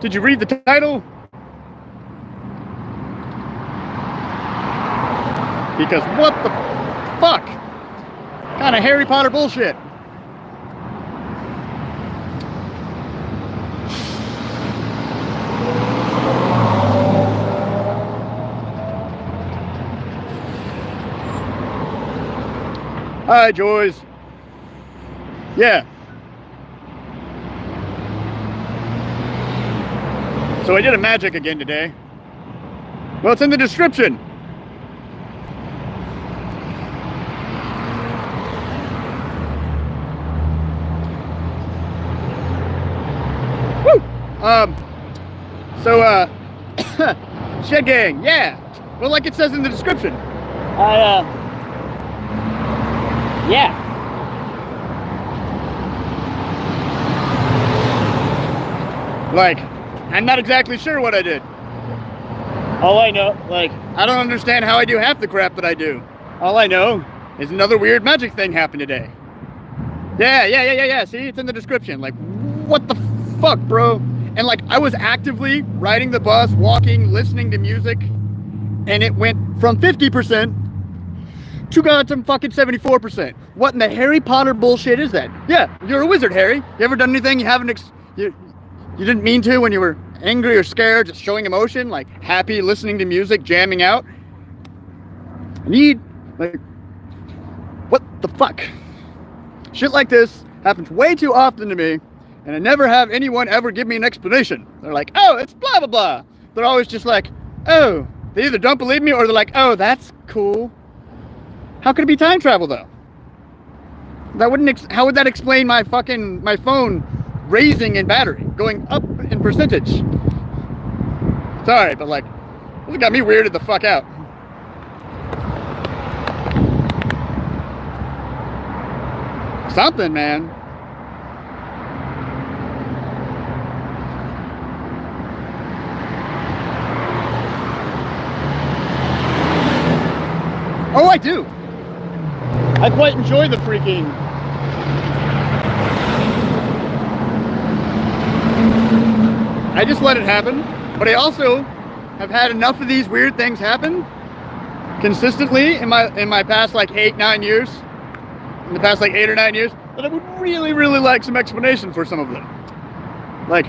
Did you read the title? Because what the fuck? Kind of Harry Potter bullshit. Hi, Joyce. Yeah. So I did a magic again today. Well, it's in the description. Woo! Shed gang, yeah. Well, like it says in the description. Yeah. Like, I'm not exactly sure what I did. All I know, like, I don't understand how I do half the crap that I do. All I know is another weird magic thing happened today. Yeah. See, it's in the description. Like, what the fuck, bro? And like, I was actively riding the bus, walking, listening to music, and it went from 50% to goddamn fucking 74%. What in the Harry Potter bullshit is that? Yeah, you're a wizard, Harry. You ever done anything you haven't you didn't mean to when you were angry or scared, just showing emotion, like happy, listening to music, jamming out? Like, what the fuck? Shit like this happens way too often to me, and I never have anyone ever give me an explanation. They're like, oh, it's blah, blah, blah. They're always just like, oh, they either don't believe me or they're like, oh, that's cool. How could it be time travel though? That wouldn't, how would that explain my phone raising in battery, going up in percentage? Sorry, but like, this got me weirded the fuck out. Something, man. Oh, I do. I quite enjoy the freaking... I just let it happen, but I also have had enough of these weird things happen consistently in my past like 8-9 years, in the past like 8 or 9 years, that I would really like some explanation for some of them. Like,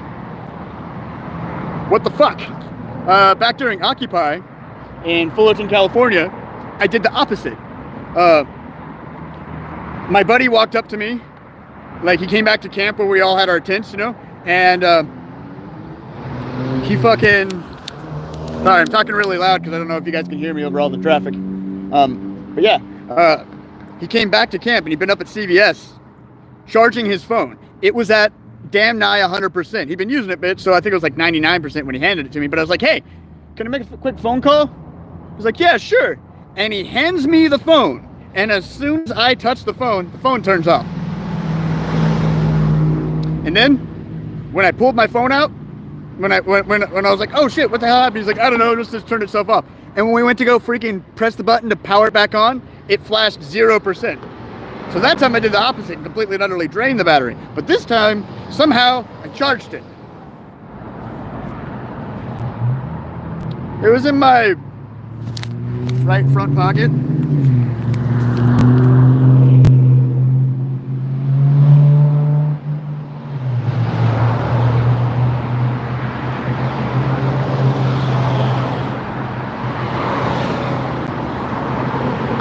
what the fuck? Back during Occupy in Fullerton, California, I did the opposite. My buddy walked up to me, like he came back to camp where we all had our tents, you know, and he fucking, sorry, I'm talking really loud because I don't know if you guys can hear me over all the traffic. But yeah, he came back to camp and he'd been up at CVS charging his phone. It was at damn nigh 100%. He'd been using it, bitch, so I think it was like 99% when he handed it to me. But I was like, hey, can I make a quick phone call? He's like, yeah, sure. And he hands me the phone. And as soon as I touch the phone turns off. And then when I pulled my phone out, when I was like, oh shit, what the hell happened? He's like, I don't know, just turned itself off. And when we went to go freaking press the button to power it back on, it flashed 0%. So that time I did the opposite and completely and utterly drained the battery. But this time, somehow, I charged it. It was in my right front pocket.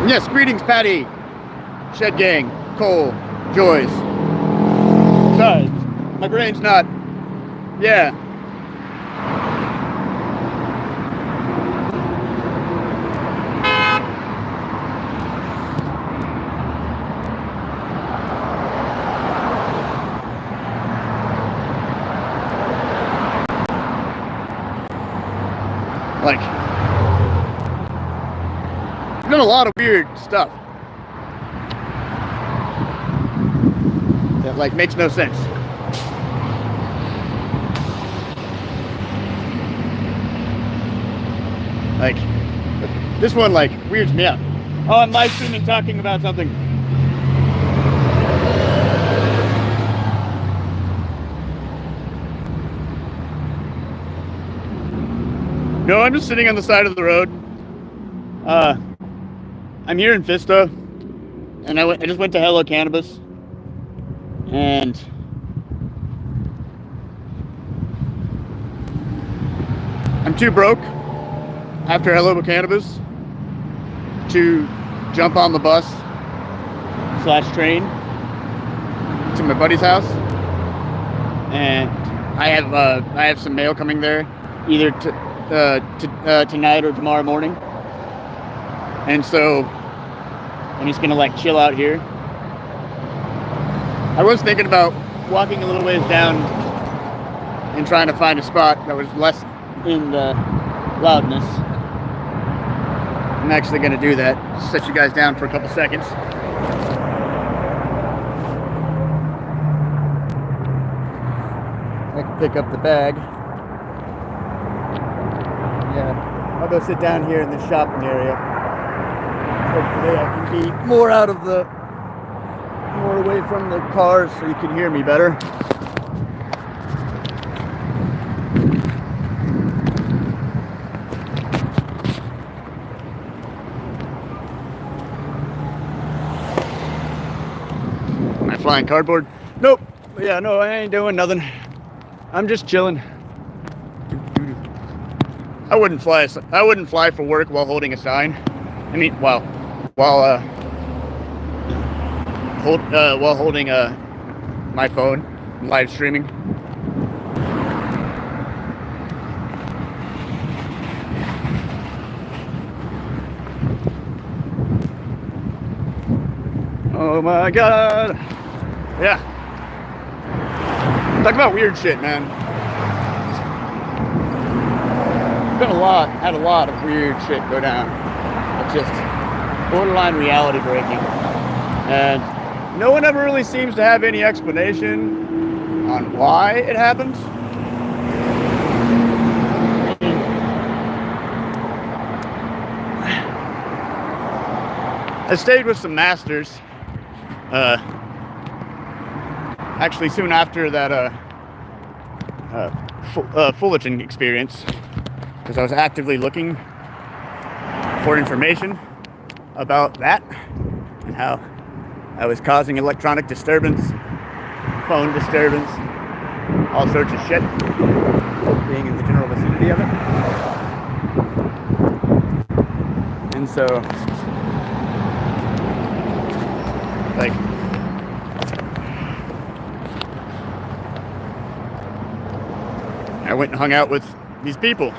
Yes, greetings, Patty, Shed Gang, Cole, Joyce. Sorry, my brain's not, yeah. Like, I've done a lot of weird stuff that like makes no sense. Like, this one like weirds me out. Oh, I'm live streaming talking about something. No, I'm just sitting on the side of the road. I'm here in Vista, and I just went to Hello Cannabis, and I'm too broke after Hello Cannabis to jump on the bus / train to my buddy's house, and I have some mail coming there either tonight or tomorrow morning, and so I'm just gonna like chill out here. I was thinking about walking a little ways down and trying to find a spot that was less in the loudness. I'm actually gonna do that. Set you guys down for a couple seconds. I can pick up the bag. Yeah, I'll go sit down here in the shopping area. Hopefully I can be more away from the cars so you can hear me better. Am I flying cardboard? Nope. Yeah, no, I ain't doing nothing. I'm just chilling. I wouldn't fly for work while holding a sign. I mean, while holding my phone, live streaming. Oh my God! Yeah. Talk about weird shit, man. Had a lot of weird shit go down. It's just borderline reality breaking. And no one ever really seems to have any explanation on why it happens. I stayed with some masters. Actually, soon after that Fullerton experience, because I was actively looking for information about that and how I was causing electronic disturbance, phone disturbance, all sorts of shit, being in the general vicinity of it. And so, like, I went and hung out with these people.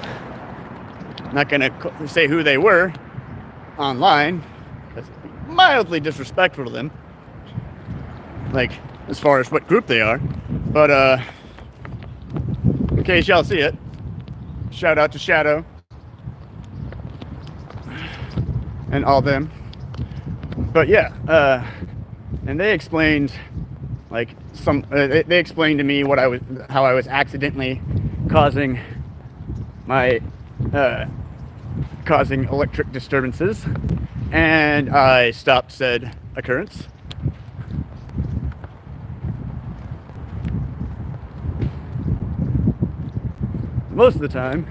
I'm not gonna say who they were online. That's mildly disrespectful to them. Like, as far as what group they are. But, in case y'all see it, shout out to Shadow and all them. But yeah, and they explained, like, they explained to me how I was accidentally causing electric disturbances, and I stopped said occurrence. Most of the time,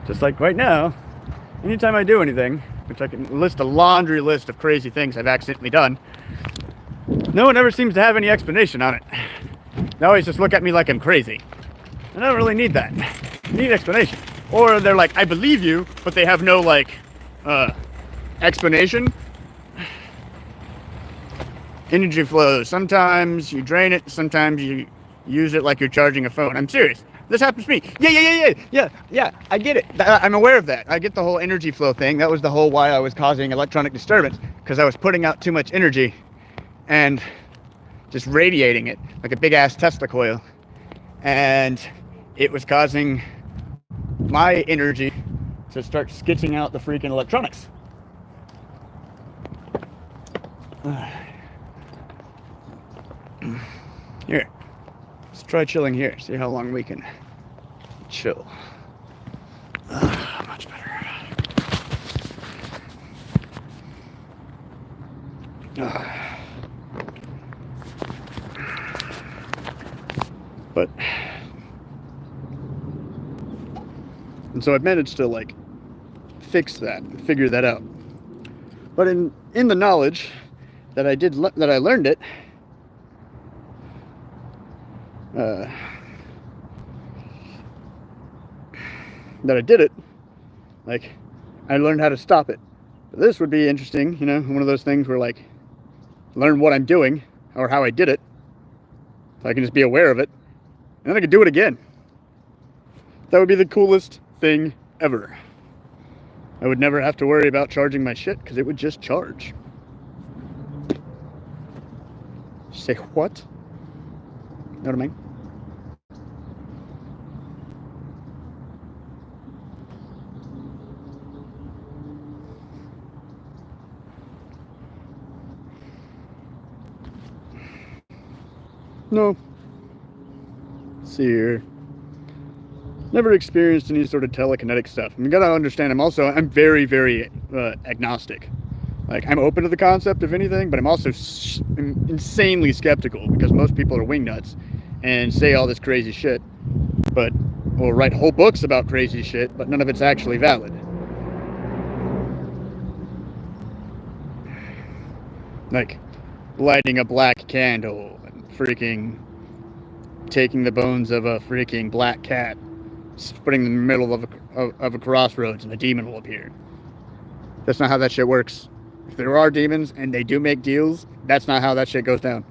just like right now, anytime I do anything, which I can list a laundry list of crazy things I've accidentally done, no one ever seems to have any explanation on it. They always just look at me like I'm crazy. I don't really need that. I need explanation. Or they're like, I believe you, but they have no, like, explanation. Energy flows. Sometimes you drain it, sometimes you use it like you're charging a phone. I'm serious. This happens to me. Yeah, I get it. I'm aware of that. I get the whole energy flow thing. That was the whole why I was causing electronic disturbance, because I was putting out too much energy and just radiating it like a big ass Tesla coil. And it was causing my energy to start skitching out the freaking electronics. Here, let's try chilling here. See how long we can chill. Much better. But And so I've managed to like fix that and figure that out. But in the knowledge that I learned it, that I did it, like I learned how to stop it. But this would be interesting, you know, one of those things where like learn what I'm doing or how I did it, so I can just be aware of it, and then I can do it again. That would be the coolest thing ever. I would never have to worry about charging my shit because it would just charge. Say what? You know what I mean? No. Let's see here. Never experienced any sort of telekinetic stuff. You gotta understand, I'm very, very agnostic. Like, I'm open to the concept of anything, but I'm also insanely skeptical because most people are wingnuts and say all this crazy shit, but or write whole books about crazy shit, but none of it's actually valid. Like lighting a black candle and freaking taking the bones of a freaking black cat, putting them in the middle of a crossroads, and a demon will appear. That's not how that shit works. If there are demons and they do make deals, that's not how that shit goes down.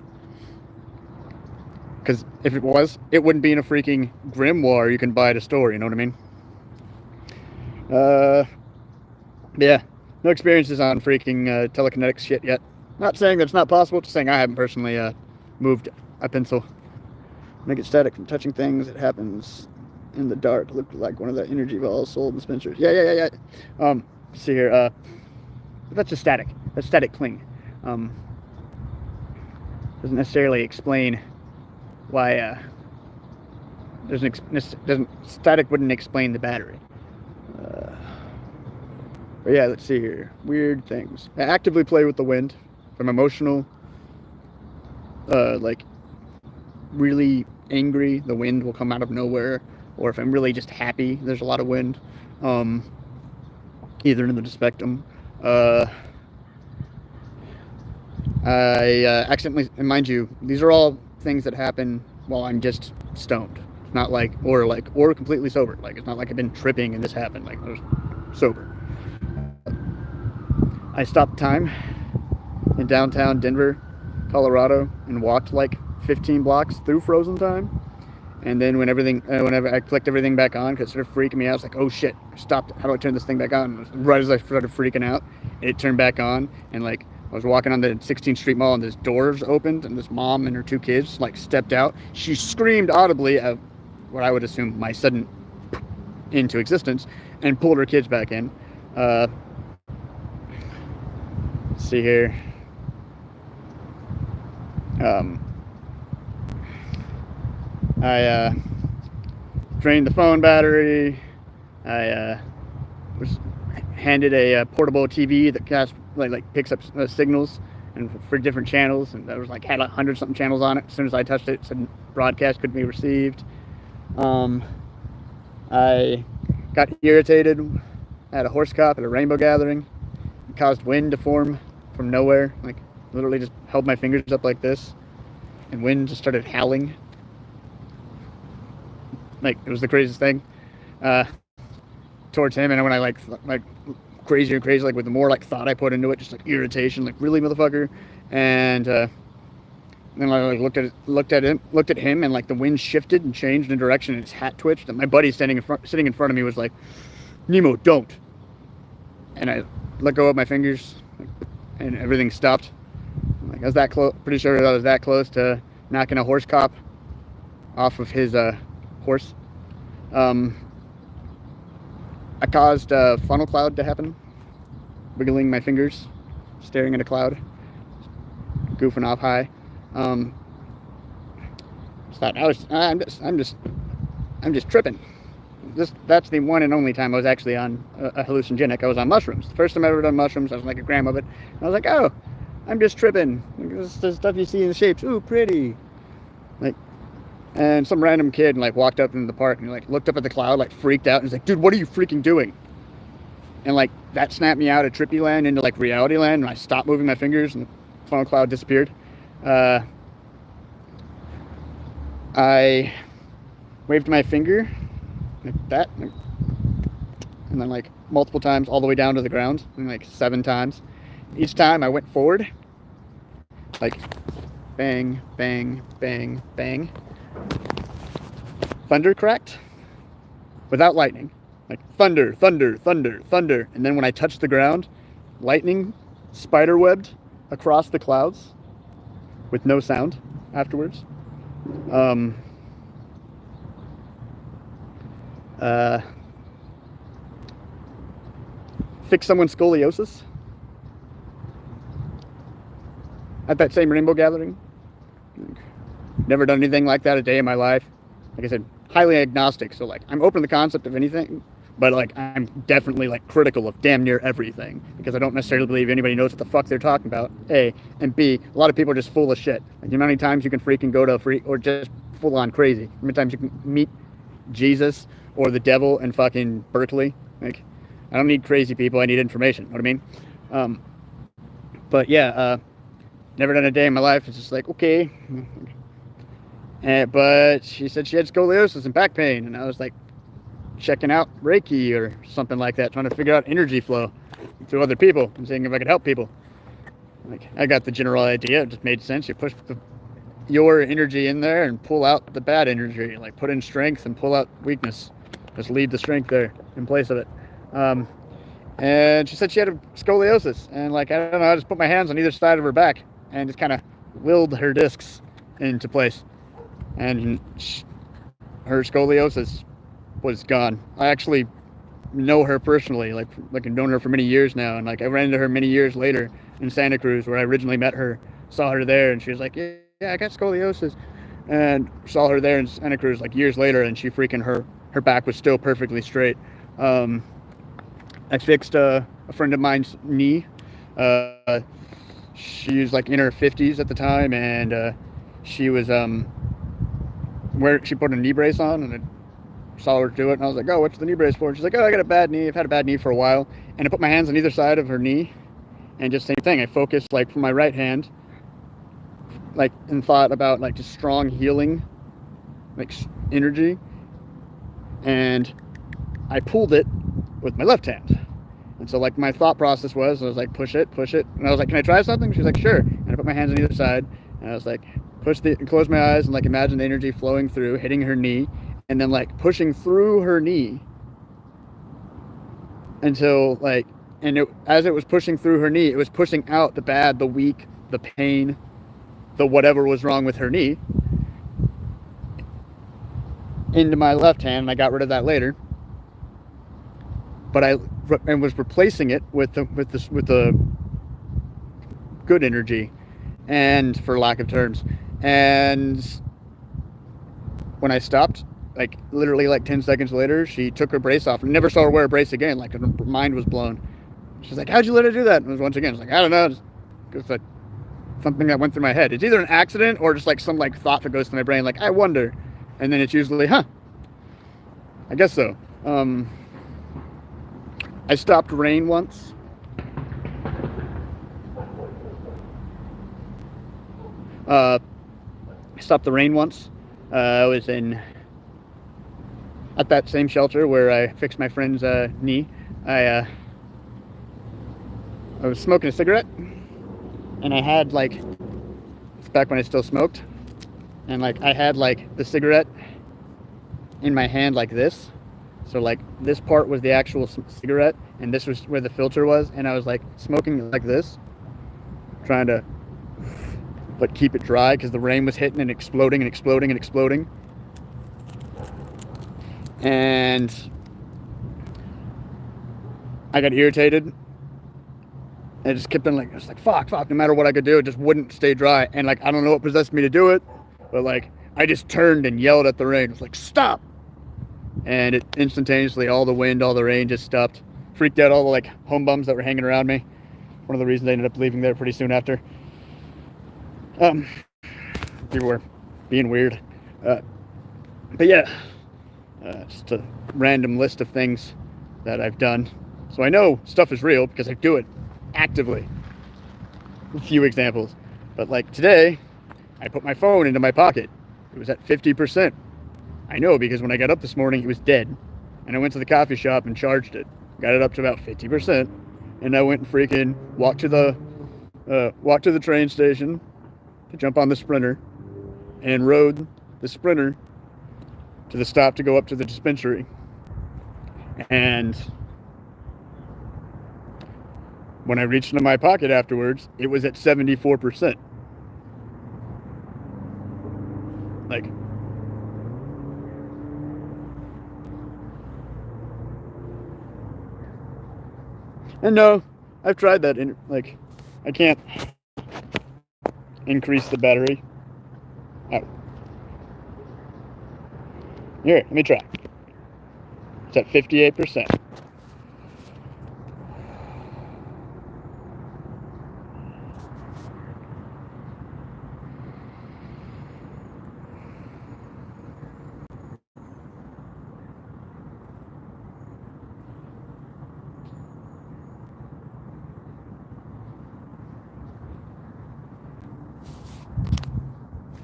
Because if it was, it wouldn't be in a freaking grimoire you can buy at a store, you know what I mean? Yeah, no experiences on freaking telekinetic shit yet. Not saying that it's not possible, just saying I haven't personally moved a pencil. Make it static from touching things. It happens in the dark. Looked like one of the energy balls sold in dispensers. Yeah. See here. That's just static. That's static cling. Doesn't necessarily explain why. Static wouldn't explain the battery. But yeah, let's see here. Weird things. I actively play with the wind. If I'm emotional, like really angry, the wind will come out of nowhere. Or if I'm really just happy, there's a lot of wind. Either end of the spectrum. I accidentally, and mind you, these are all things that happen while I'm just stoned. It's not like, or completely sober. Like, it's not like I've been tripping and this happened. Like, I was sober. I stopped time in downtown Denver, Colorado, and walked like 15 blocks through frozen time. And then whenever I clicked everything back on, because it started freaking me out, I was like, oh shit, I stopped. How do I turn this thing back on? And right as I started freaking out, it turned back on. And like, I was walking on the 16th Street Mall and this doors opened and this mom and her two kids like stepped out. She screamed audibly at what I would assume my sudden into existence and pulled her kids back in. Let's see here. I drained the phone battery. I was handed a portable TV that like picks up signals and for different channels, and that was like had 100 something channels on it. As soon as I touched it, it said broadcast could be received. I got irritated at a horse cop at a rainbow gathering. It caused wind to form from nowhere. Like literally just held my fingers up like this, and wind just started howling. Like, it was the craziest thing towards him. And when I like crazier and crazy, like with the more like thought I put into it, just like irritation, like really motherfucker. And then I like looked at him, and like the wind shifted and changed in direction, and his hat twitched. And my buddy sitting in front of me was like, "Nemo, don't." And I let go of my fingers, and everything stopped. Like, I was that close. Pretty sure I was that close to knocking a horse cop off of his horse. I caused a funnel cloud to happen, wiggling my fingers, staring at a cloud, goofing off high. I'm just tripping. That's the one and only time I was actually on a hallucinogenic. I was on mushrooms. The first time I ever done mushrooms, I was like a gram of it. And I was like, oh, I'm just tripping. This is the stuff you see in the shapes. Ooh, pretty. Like, And some random kid like walked up into the park and like looked up at the cloud, like freaked out, and was like, dude, what are you freaking doing? And like that snapped me out of trippy land into like reality land, and I stopped moving my fingers and the funnel cloud disappeared. I waved my finger like that, and then like multiple times all the way down to the ground, and like 7 times. Each time I went forward, like bang, bang, bang, bang. Thunder cracked without lightning. Like thunder, thunder, thunder, thunder. And then when I touched the ground, lightning spiderwebbed across the clouds with no sound afterwards. Fix someone's scoliosis at that same rainbow gathering. Never done anything like that a day in my life. Like I said, highly agnostic. So like I'm open to the concept of anything, but like I'm definitely like critical of damn near everything because I don't necessarily believe anybody knows what the fuck they're talking about. A, and B, a lot of people are just full of shit. Like the amount of times you can freaking go to a freak or just full on crazy. How many times you can meet Jesus or the devil in fucking Berkeley? Like I don't need crazy people. I need information. Know what I mean? But yeah, never done a day in my life. It's just like, okay. But she said she had scoliosis and back pain, and I was like checking out Reiki or something like that, trying to figure out energy flow through other people and seeing if I could help people. Like I got the general idea. It just made sense. You push your energy in there and pull out the bad energy. Like put in strength and pull out weakness. Just leave the strength there in place of it. And she said she had a scoliosis, and like I don't know, I just put my hands on either side of her back and just kind of willed her discs into place. And her scoliosis was gone. I actually know her personally, like I've known her for many years now, and like I ran into her many years later in Santa Cruz where I originally met her, saw her there, and she was like, yeah, I got scoliosis, and saw her there in Santa Cruz like years later, and she freaking her back was still perfectly straight. I fixed a friend of mine's knee. She was like in her 50s at the time, and she was where she put a knee brace on, and I saw her do it, and I was like, oh, what's the knee brace for? And she's like, oh, I got a bad knee. I've had a bad knee for a while. And I put my hands on either side of her knee, and just same thing. I focused like from my right hand, like and thought about like just strong healing, like energy, and I pulled it with my left hand. And so like my thought process was, I was like, push it, and I was like, can I try something? She's like, sure. And I put my hands on either side, and I was like, close my eyes and like imagine the energy flowing through, hitting her knee, and then like pushing through her knee until like, and as it was pushing through her knee, it was pushing out the bad, the weak, the pain, the whatever was wrong with her knee into my left hand, and I got rid of that later. But I was replacing it with the good energy, and for lack of terms. And when I stopped, like literally like 10 seconds later, she took her brace off and never saw her wear a brace again. Like her mind was blown. She's like, how'd you let her do that? And it was once again, it's like, I don't know. It's like something that went through my head. It's either an accident or just like some like thought that goes through my brain. Like, I wonder. And then it's usually, I guess so. I stopped rain once. I stopped the rain once. I was at that same shelter where I fixed my friend's knee. I was smoking a cigarette, and I had like, it's back when I still smoked, and like I had like the cigarette in my hand like this. So like this part was the actual cigarette, and this was where the filter was, and I was like smoking like this, trying to but keep it dry because the rain was hitting and exploding and exploding and exploding. And I got irritated. I just kept on like, I was like, fuck, no matter what I could do, it just wouldn't stay dry. And like, I don't know what possessed me to do it, but like, I just turned and yelled at the rain. It was like, stop. And it instantaneously, all the wind, all the rain just stopped. Freaked out all the like home bums that were hanging around me. One of the reasons I ended up leaving there pretty soon after. People were being weird. But yeah, just a random list of things that I've done. So I know stuff is real because I do it actively. A few examples. But like today, I put my phone into my pocket. It was at 50%. I know because when I got up this morning, it was dead. And I went to the coffee shop and charged it. Got it up to about 50%. And I went and freaking walked to the train station to jump on the Sprinter and rode the Sprinter to the stop to go up to the dispensary. And when I reached into my pocket afterwards, it was at 74%. Like, and no, I've tried that. Like, I can't increase the battery. Oh. Here, let me try. It's at 58%.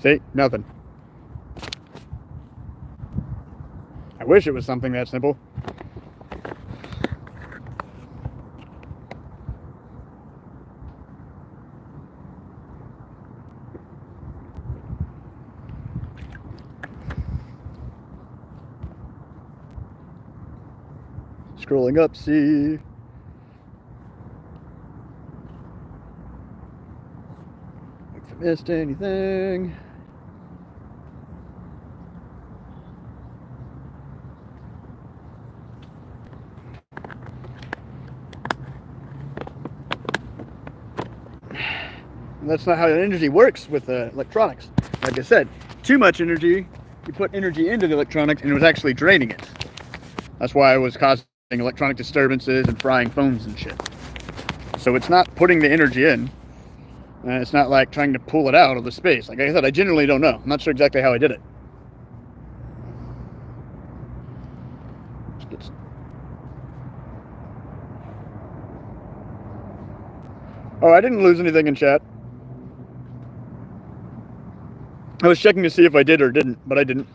See? Nothing. I wish it was something that simple. Scrolling up, see. If I missed anything. That's not how energy works with electronics. Like I said, too much energy, you put energy into the electronics and it was actually draining it. That's why it was causing electronic disturbances and frying phones and shit. So it's not putting the energy in. And it's not like trying to pull it out of the space. Like I said, I genuinely don't know. I'm not sure exactly how I did it. Oh, I didn't lose anything in chat. I was checking to see if I did or didn't, but I didn't.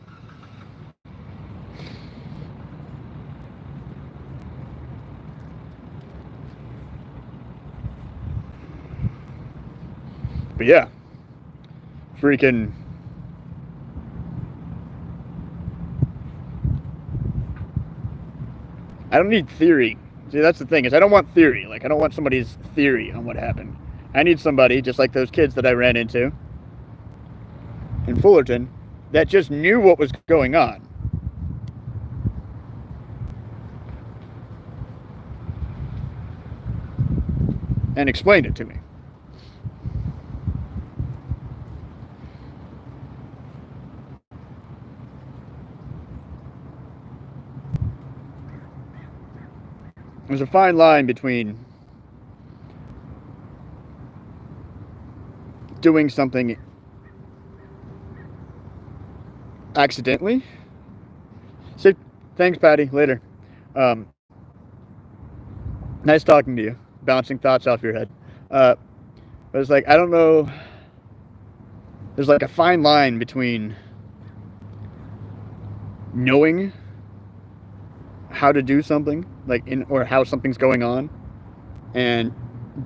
But yeah, freaking. I don't need theory. See, that's the thing, is I don't want theory. Like, I don't want somebody's theory on what happened. I need somebody, just like those kids that I ran into in Fullerton, that just knew what was going on. And explained it to me. There's a fine line between doing something accidentally. So, thanks, Patty. Later. Nice talking to you. Bouncing thoughts off your head. But it's like, I don't know. There's like a fine line between knowing how to do something, like or how something's going on, and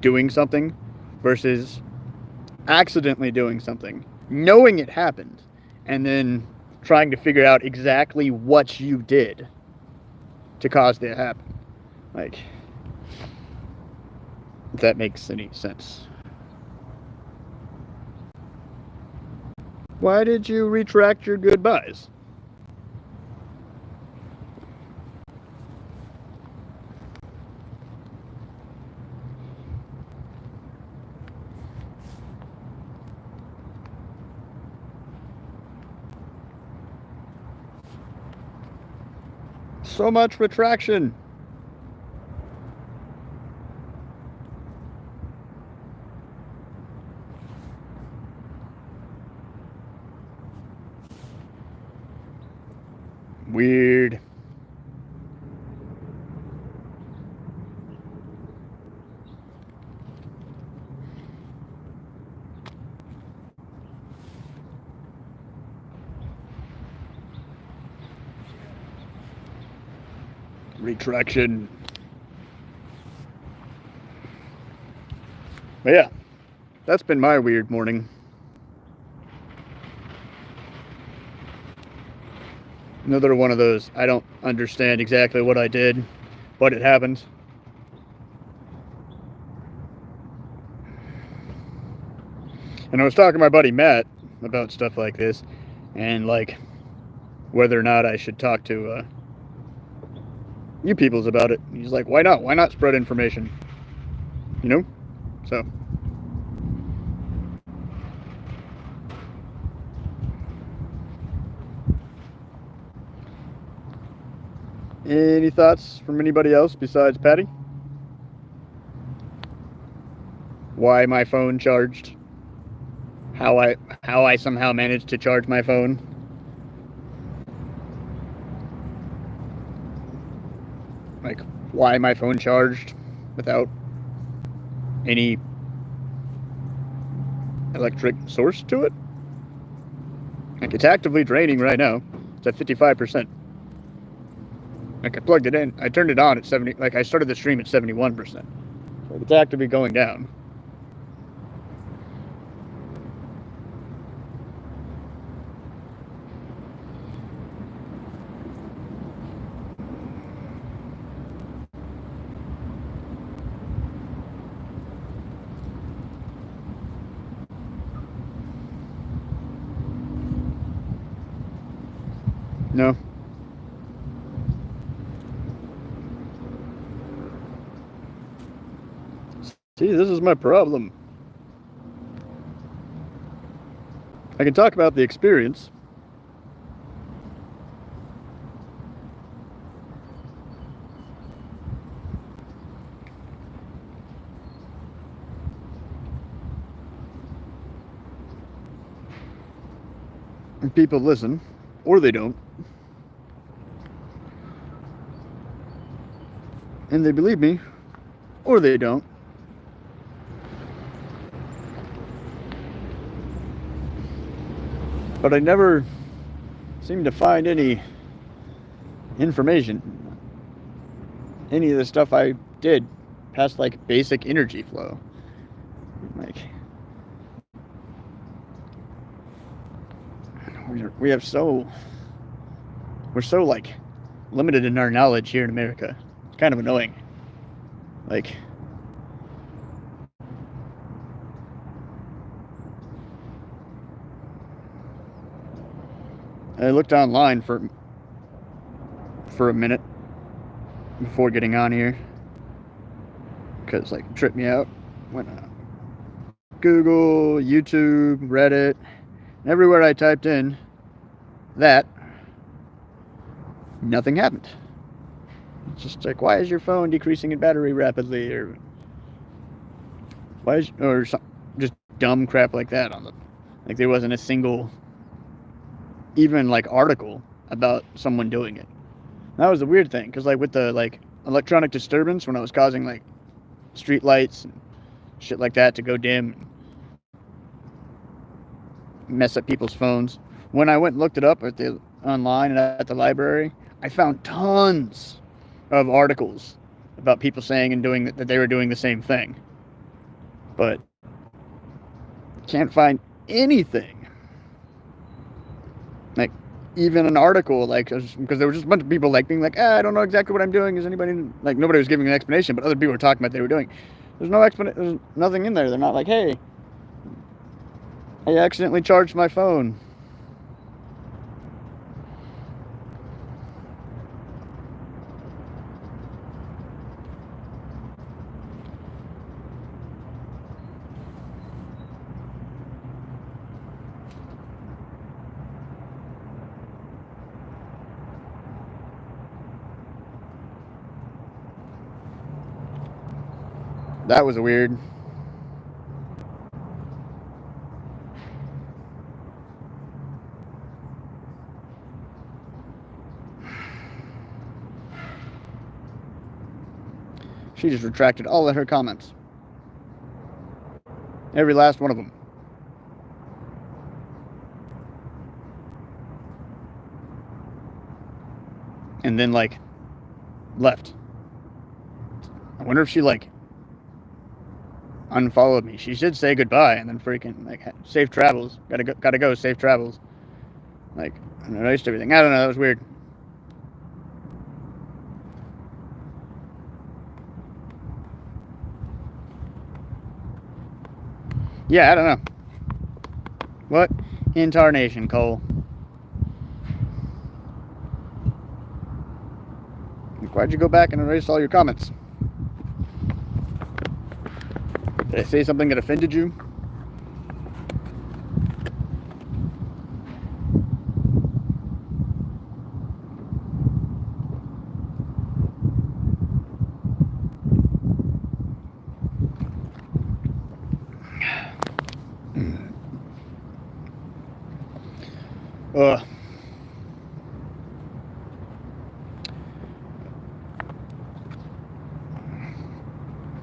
doing something versus accidentally doing something, knowing it happened, and then trying to figure out exactly what you did to cause that to happen. Like, if that makes any sense. Why did you retract your goodbyes? So much retraction. Retraction. But yeah, that's been my weird morning. Another one of those, I don't understand exactly what I did, but it happened. And I was talking to my buddy Matt about stuff like this, and like whether or not I should talk to you peoples about it. He's like, why not? Why not spread information? You know? So. Any thoughts from anybody else besides Patty? Why my phone charged? How I somehow managed to charge my phone? Like why my phone charged without any electric source to it? Like it's actively draining right now. It's at 55%. Like I plugged it in, I turned it on at 70. Like I started the stream at 71%. So it's actively going down. No. See, this is my problem. I can talk about the experience. And people listen, or they don't. And they believe me, or they don't. But I never seem to find any information. Any of the stuff I did past like basic energy flow. Like we're so like limited in our knowledge here in America. It's kind of annoying. Like I looked online for a minute before getting on here because like it tripped me out. Went on Google, YouTube, Reddit, and everywhere I typed in that, nothing happened. It's just like, why is your phone decreasing in battery rapidly, or why is, or some, just dumb crap like that on the, like there wasn't a single even like article about someone doing it. That was the weird thing, because like with the like electronic disturbance, when I was causing like street lights and shit like that to go dim, mess up people's phones. When I went and looked it up at the online and at the library, I found tons of articles about people saying and doing that they were doing the same thing, but can't find anything. Like even an article, like, because there was just a bunch of people like being like, I don't know exactly what I'm doing. Is anybody, like, nobody was giving an explanation, but other people were talking about what they were doing. There's no explanation. There's nothing in there. They're not like, hey, I accidentally charged my phone. That was weird. She just retracted all of her comments. Every last one of them. And then, like, left. I wonder if she, like, unfollowed me. She should say goodbye and then freaking, like, safe travels. Gotta go, safe travels. Like, I noticed everything. I don't know, that was weird. Yeah, I don't know. What in tarnation, Cole? Why'd you go back and erase all your comments? Did I say something that offended you?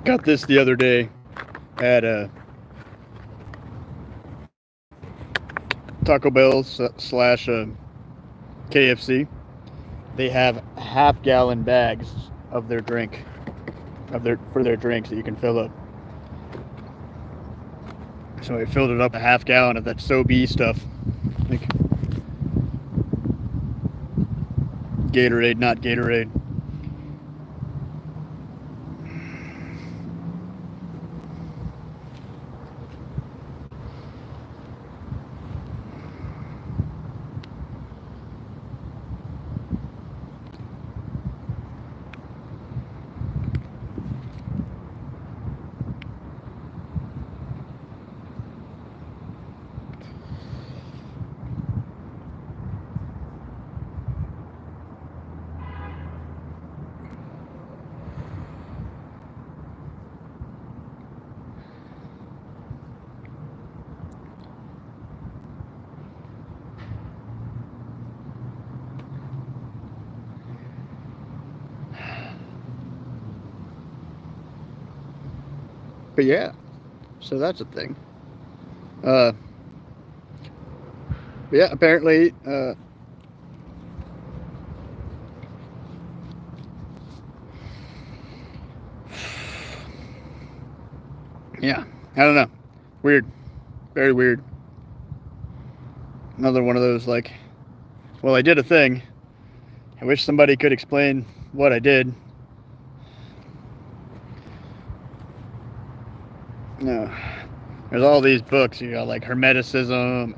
Got this the other day at Taco Bell slash KFC. They have half-gallon bags of their drink, for their drinks that you can fill up. So I filled it up a half-gallon of that SoBe stuff, like Gatorade, not Gatorade. But yeah, so that's a thing. But yeah, apparently, yeah, I don't know. Weird. Very weird. Another one of those, like, well, I did a thing. I wish somebody could explain what I did. No. There's all these books, you got, like, Hermeticism.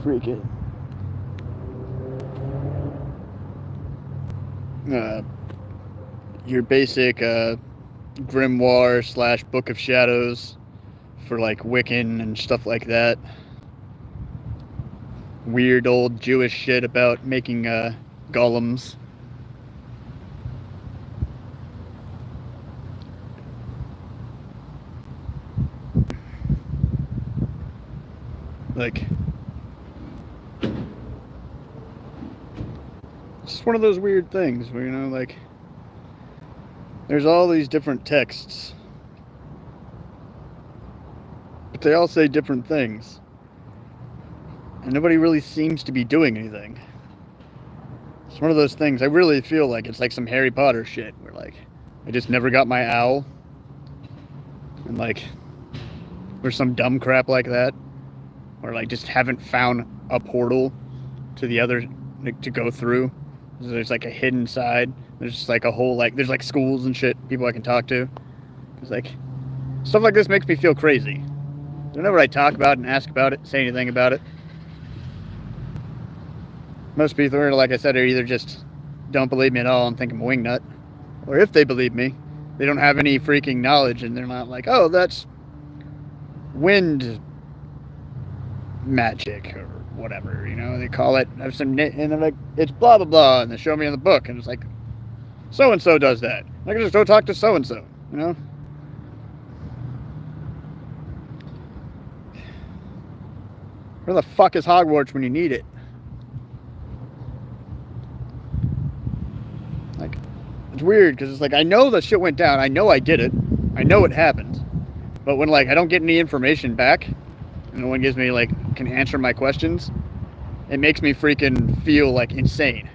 Freaking. Your basic grimoire slash Book of Shadows for, like, Wiccan and stuff like that. Weird old Jewish shit about making golems. Like, it's just one of those weird things where, you know, like, there's all these different texts, but they all say different things, and nobody really seems to be doing anything. It's one of those things, I really feel like it's like some Harry Potter shit, where, like, I just never got my owl, and, like, or some dumb crap like that, or, like, just haven't found a portal to the other, like, to go through. So there's, like, a hidden side. There's just, like, a whole, like, there's, like, schools and shit, people I can talk to. It's like, stuff like this makes me feel crazy. Whenever I talk about it and ask about it, say anything about it, most people are, like I said, are either just don't believe me at all and think I'm a wingnut, or if they believe me, they don't have any freaking knowledge, and they're not like, oh, that's wind magic or whatever, you know, they call it, have some, and they're like, it's blah blah blah, and they show me in the book, and it's like, so and so does that. I can just go talk to so and so, you know. Where the fuck is Hogwarts when you need it? Like, it's weird because it's like, I know the shit went down, I know I did it, I know it happened, but when, like, I don't get any information back, and no one gives me, like, can answer my questions, it makes me freaking feel, like, insane.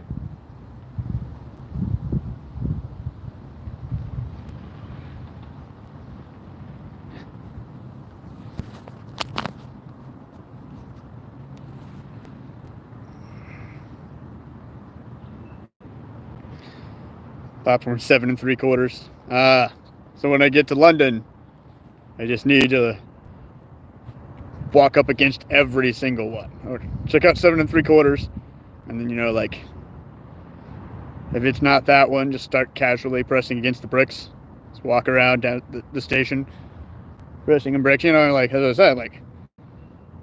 Popcorn 7 3/4. So when I get to London, I just need to walk up against every single one. Or check out 7 3/4, and then, you know, like, if it's not that one, just start casually pressing against the bricks. Just walk around down the station, pressing and bricks. You know, like, as I said, like,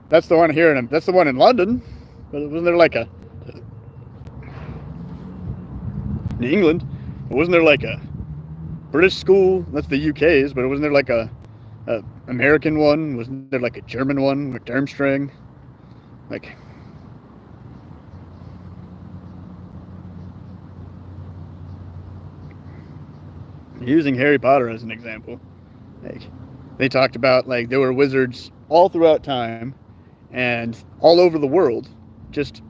that's the one here, and that's the one in London. But wasn't there like a in England? Wasn't there like a British school? That's the UK's, but wasn't there like a American one? Wasn't there like a German one with Durmstrang? Like, using Harry Potter as an example, like, they talked about, like, there were wizards all throughout time and all over the world, just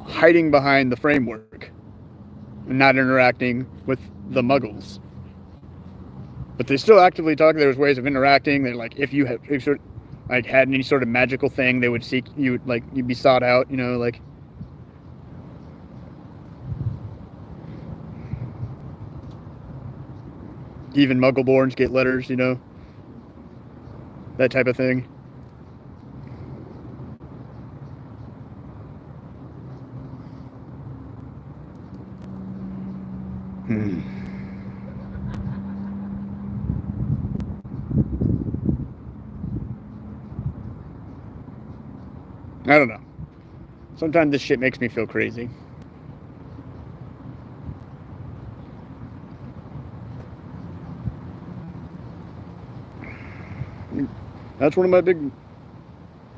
hiding behind the framework and not interacting with the muggles. But they still actively talk. There was ways of interacting. They're like, if you had any sort of magical thing, they would seek you. Like, you'd be sought out. You know, like, even Muggleborns get letters. You know, that type of thing. I don't know. Sometimes this shit makes me feel crazy. That's one of my big,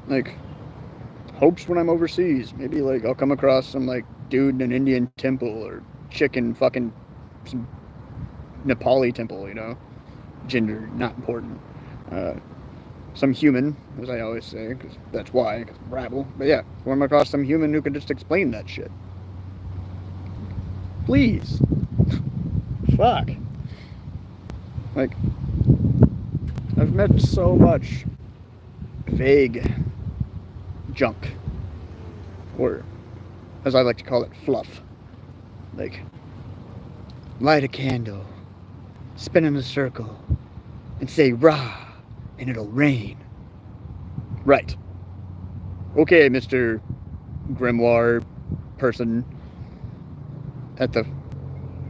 like, hopes when I'm overseas. Maybe, like, I'll come across some, like, dude in an Indian temple or chick in fucking some Nepali temple, you know? Gender, not important. Some human, as I always say, because that's why, cause rabble. But yeah, come across some human who can just explain that shit. Please. Fuck. Like, I've met so much vague junk, or as I like to call it, fluff. Like, light a candle, spin in a circle, and say rah, and it'll rain. Right. Okay, Mr. Grimoire person at the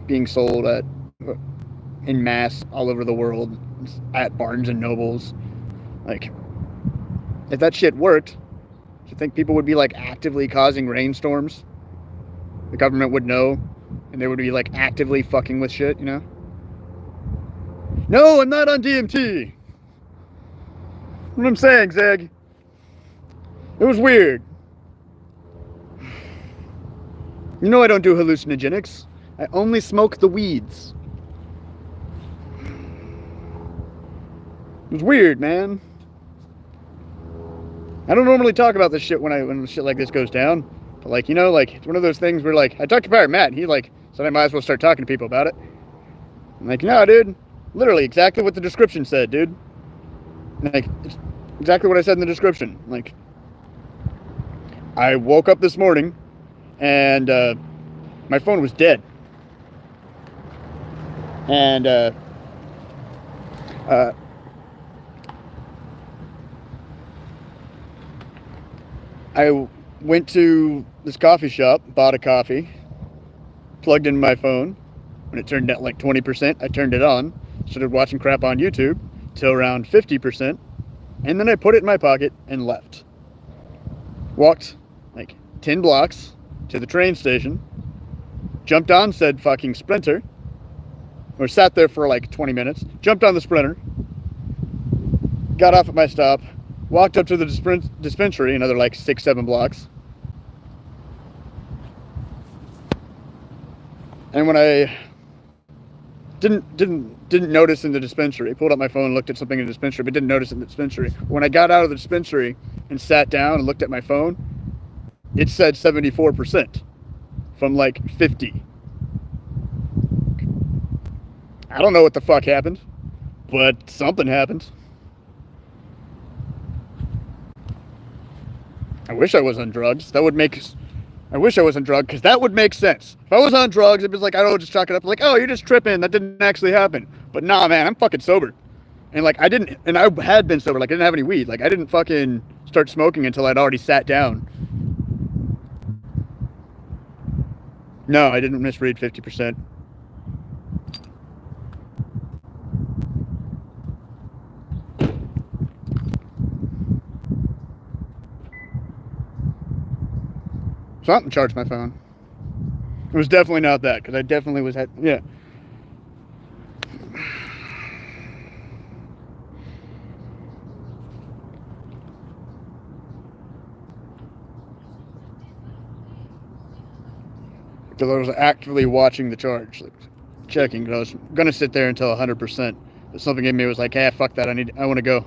being sold at in mass all over the world at Barnes and Nobles. Like, if that shit worked, do you think people would be, like, actively causing rainstorms? The government would know, and they would be, like, actively fucking with shit, you know? No, I'm not on DMT. What I'm saying, Zeg. It was weird. You know I don't do hallucinogenics. I only smoke the weeds. It was weird, man. I don't normally talk about this shit when shit like this goes down. But, like, you know, like, it's one of those things where, like, I talked to Pirate Matt, and he, like, said I might as well start talking to people about it. I'm like, no, dude. Literally exactly what the description said, dude. Like, it's exactly what I said in the description. Like, I woke up this morning and my phone was dead. And I went to this coffee shop, bought a coffee, plugged in my phone. When it turned at like 20%, I turned it on, started watching crap on YouTube till around 50%, and then I put it in my pocket and left. Walked like 10 blocks to the train station, jumped on said fucking Sprinter, or sat there for like 20 minutes, jumped on the Sprinter, got off at my stop, walked up to the dispensary, another like 6-7 blocks, and when I didn't notice in the dispensary, pulled up my phone, looked at something in the dispensary, but didn't notice in the dispensary. When I got out of the dispensary and sat down and looked at my phone, it said 74% from like 50. I don't know what the fuck happened, but something happened. I wish I was on drugs. That would make I wish I wasn't drugged, because that would make sense. If I was on drugs, it'd be like, I don't just chalk it up. Like, oh, you're just tripping. That didn't actually happen. But nah, man, I'm fucking sober. And like, I had been sober. Like, I didn't have any weed. Like, I didn't fucking start smoking until I'd already sat down. No, I didn't misread 50%. Something charged my phone. It was definitely not that, because I definitely was yeah. Because I was actively watching the charge, like checking. Because I was gonna sit there until 100%, but something in me was like, "Hey, fuck that! I want to go."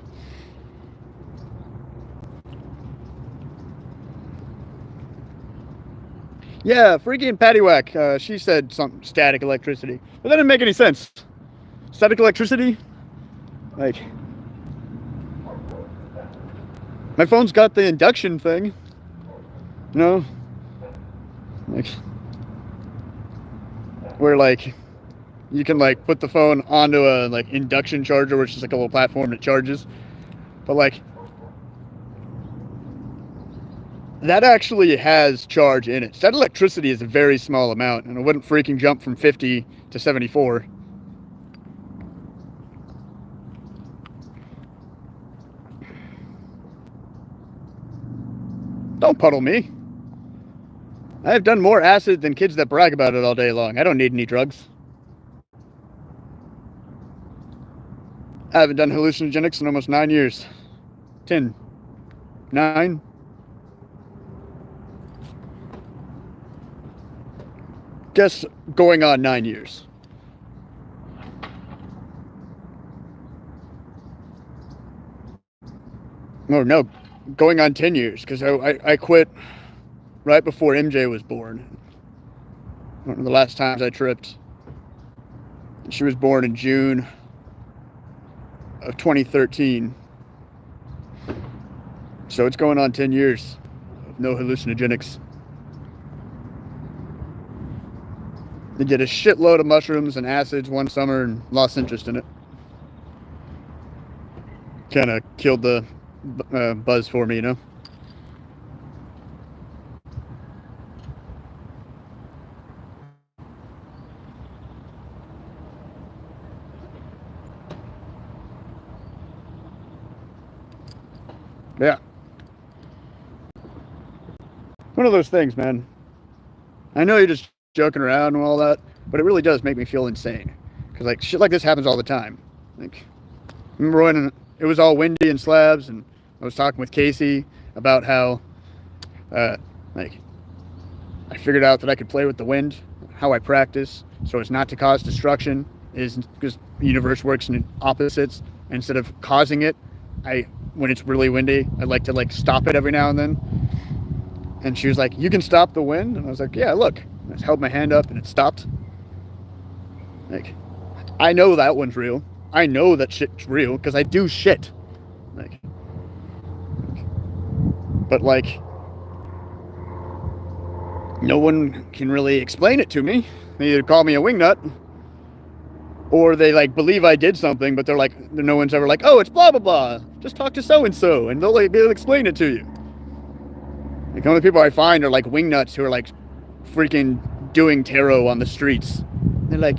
Yeah, freaking Paddywhack. She said something static electricity, but that didn't make any sense. Static electricity, like my phone's got the induction thing, you know, like where like you can like put the phone onto a like induction charger, which is like a little platform that charges, but like that actually has charge in it. That electricity is a very small amount, and it wouldn't freaking jump from 50 to 74. Don't puddle me. I have done more acid than kids that brag about it all day long. I don't need any drugs. I haven't done hallucinogenics in almost 9 years. 10. 9. Guess going on 9 years. Oh, no, going on 10 years, because I quit right before MJ was born. One of the last times I tripped. She was born in June of 2013. So it's going on 10 years of no hallucinogenics. They did a shitload of mushrooms and acids one summer and lost interest in it. Kind of killed the buzz for me, you know? Yeah. One of those things, man. I know you're just joking around and all that, but it really does make me feel insane. Because like shit like this happens all the time. Like, I remember when it was all windy and slabs, and I was talking with Casey about how like I figured out that I could play with the wind, how I practice so as not to cause destruction, is because the universe works in opposites. Instead of causing it, when it's really windy, I like to like stop it every now and then. And she was like, "You can stop the wind?" And I was like, "Yeah, look." And I just held my hand up and it stopped. Like, I know that one's real. I know that shit's real because I do shit. Like, but like, no one can really explain it to me. They either call me a wingnut, or they like believe I did something, but they're like, no one's ever like, "Oh, it's blah blah blah. Just talk to so and so, and they'll be able to explain it to you." Like, the only people I find are like wingnuts who are like freaking doing tarot on the streets. They're like,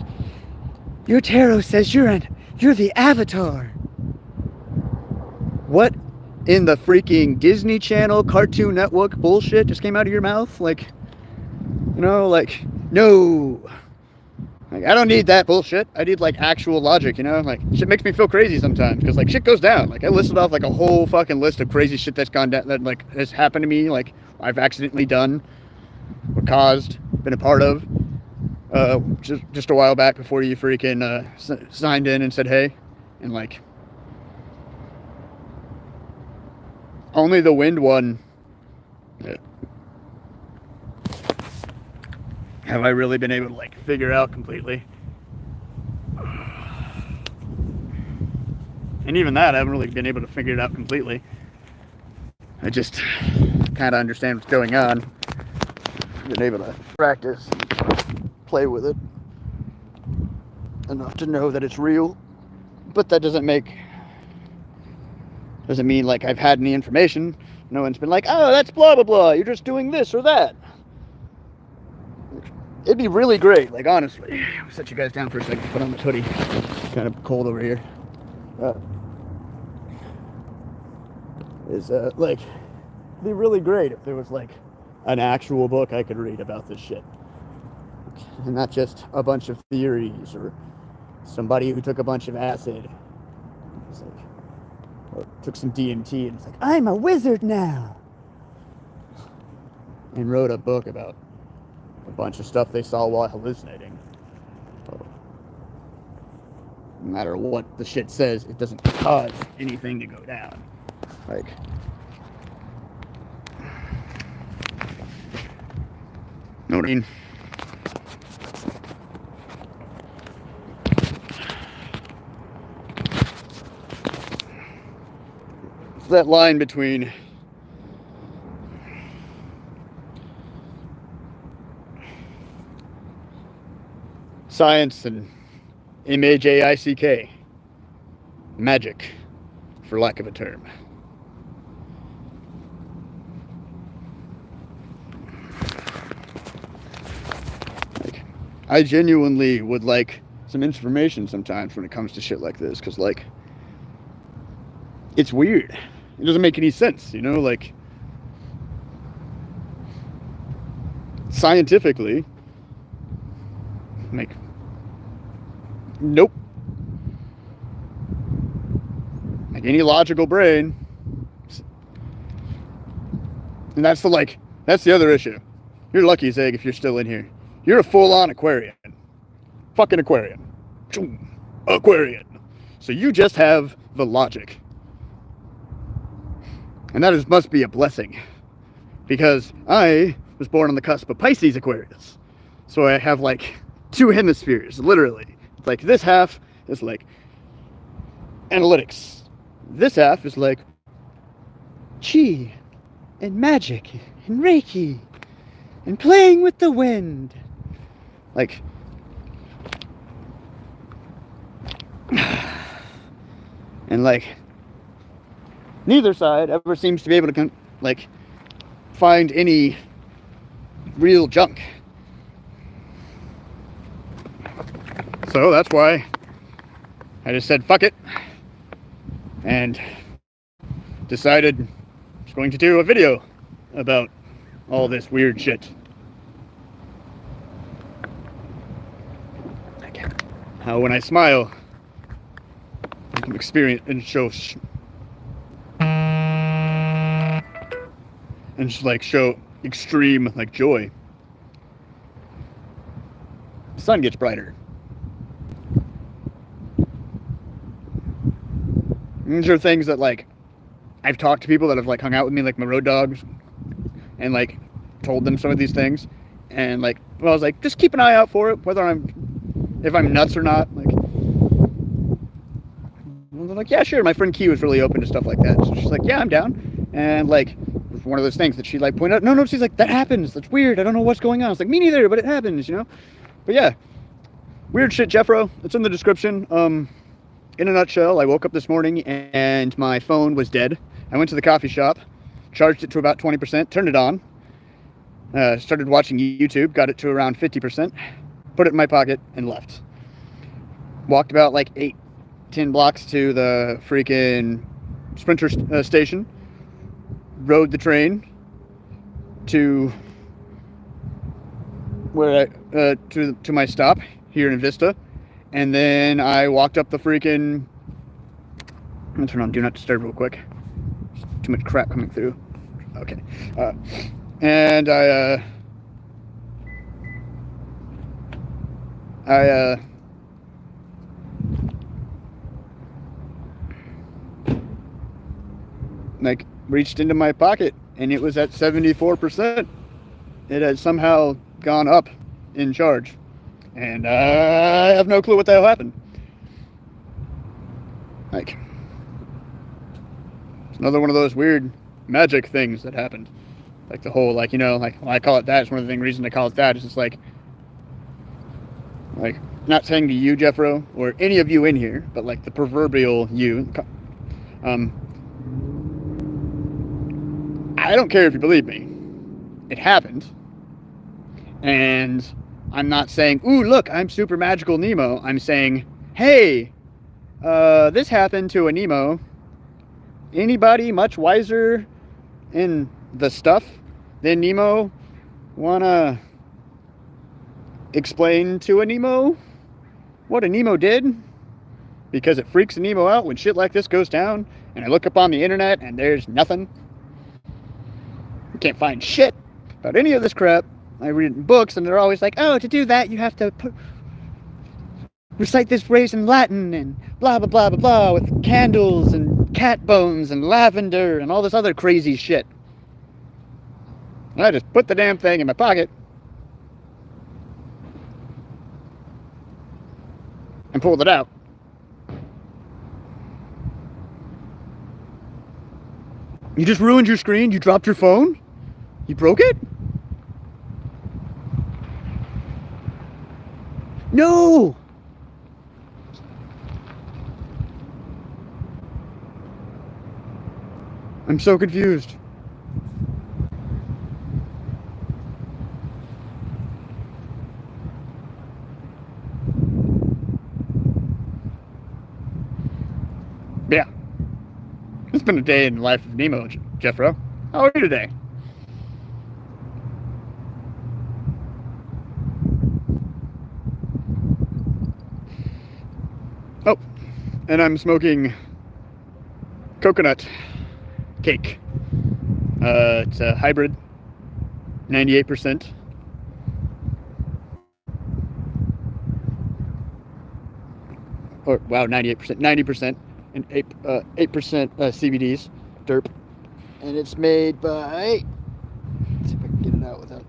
"Your tarot says you're the Avatar." What in the freaking Disney Channel, Cartoon Network bullshit just came out of your mouth? Like, you know, like, no. Like, I don't need that bullshit. I need like actual logic, you know? Like, shit makes me feel crazy sometimes because like shit goes down. Like, I listed off like a whole fucking list of crazy shit that's gone down, that like has happened to me, like I've accidentally done or caused, been a part of. Just a while back before you freaking signed in and said hey, and like only the wind one have I really been able to like figure out completely. And even that, I haven't really been able to figure it out completely. I just kind of understand what's going on. been able to practice, play with it enough to know that it's real, but that doesn't mean like I've had any information. No one's been like, oh, that's blah blah blah, you're just doing this or that. It'd be really great, like, honestly. I'll set you guys down for a second, put on this hoodie. It's kind of cold over here. Like, it'd be really great if there was like an actual book I could read about this shit, and not just a bunch of theories or somebody who took a bunch of acid, it's like, or took some DMT and it's like, I'm a wizard now, and wrote a book about a bunch of stuff they saw while hallucinating. No matter what the shit says, it doesn't cause anything to go down. Like, know what I mean? It's that line between science and Majick, magic, for lack of a term. Like, I genuinely would like some information sometimes when it comes to shit like this, because, like, it's weird. It doesn't make any sense, you know? Like, scientifically, like, nope. Like any logical brain. And that's the other issue. You're lucky, Zig, if you're still in here. You're a full-on Aquarian. Fucking Aquarian. Aquarian. So you just have the logic. And that must be a blessing. Because I was born on the cusp of Pisces Aquarius. So I have like 2 hemispheres, literally. Like, this half is like analytics. This half is like chi and magic and Reiki and playing with the wind. Like, and like, neither side ever seems to be able to like find any real junk. So that's why I just said fuck it and decided I was going to do a video about all this weird shit. Like how when I smile, I can experience and show show extreme like joy. The sun gets brighter. These are things that, like, I've talked to people that have, like, hung out with me, like my road dogs, and, like, told them some of these things, and, like, well, I was like, just keep an eye out for it, if I'm nuts or not. Like, they're like, yeah, sure. My friend Key was really open to stuff like that, so she's like, yeah, I'm down. And, like, it was one of those things that she, like, pointed out. No, she's like, that happens. That's weird. I don't know what's going on. I was like, me neither, but it happens, you know. But yeah, weird shit, Jeffro. It's in the description. In a nutshell, I woke up this morning and my phone was dead. I went to the coffee shop, charged it to about 20%, turned it on, started watching YouTube, got it to around 50%, put it in my pocket, and left. Walked about like 8-10 blocks to the freaking Sprinter station, rode the train to where to my stop here in Vista. And then I walked up the freaking... I'm gonna turn on Do Not Disturb real quick. There's too much crap coming through. Okay. And I like reached into my pocket and it was at 74%. It had somehow gone up in charge. And I have no clue what the hell happened. Like, it's another one of those weird magic things that happened. Like the whole, like, you know, like when I call it that, it's one of the reasons I call it that. It's just like, not saying to you, Jeffro, or any of you in here, but like the proverbial you. I don't care if you believe me. It happened. And I'm not saying, ooh, look, I'm super magical Nemo. I'm saying, hey, this happened to a Nemo. Anybody much wiser in the stuff than Nemo wanna explain to a Nemo what a Nemo did? Because it freaks a Nemo out when shit like this goes down, and I look up on the internet and there's nothing. You can't find shit about any of this crap. I read in books and they're always like, oh, to do that you have to recite this phrase in Latin and blah blah blah blah blah with candles and cat bones and lavender and all this other crazy shit. And I just put the damn thing in my pocket and pulled it out. You just ruined your screen? You dropped your phone? You broke it? No! I'm so confused. Yeah. It's been a day in the life of Nemo, Jeffro. How are you today? Oh, and I'm smoking coconut cake. It's a hybrid, 98%. Or, wow, 98%, 90%, and 8% CBDs, derp. And it's made by, let's see if I can get it out without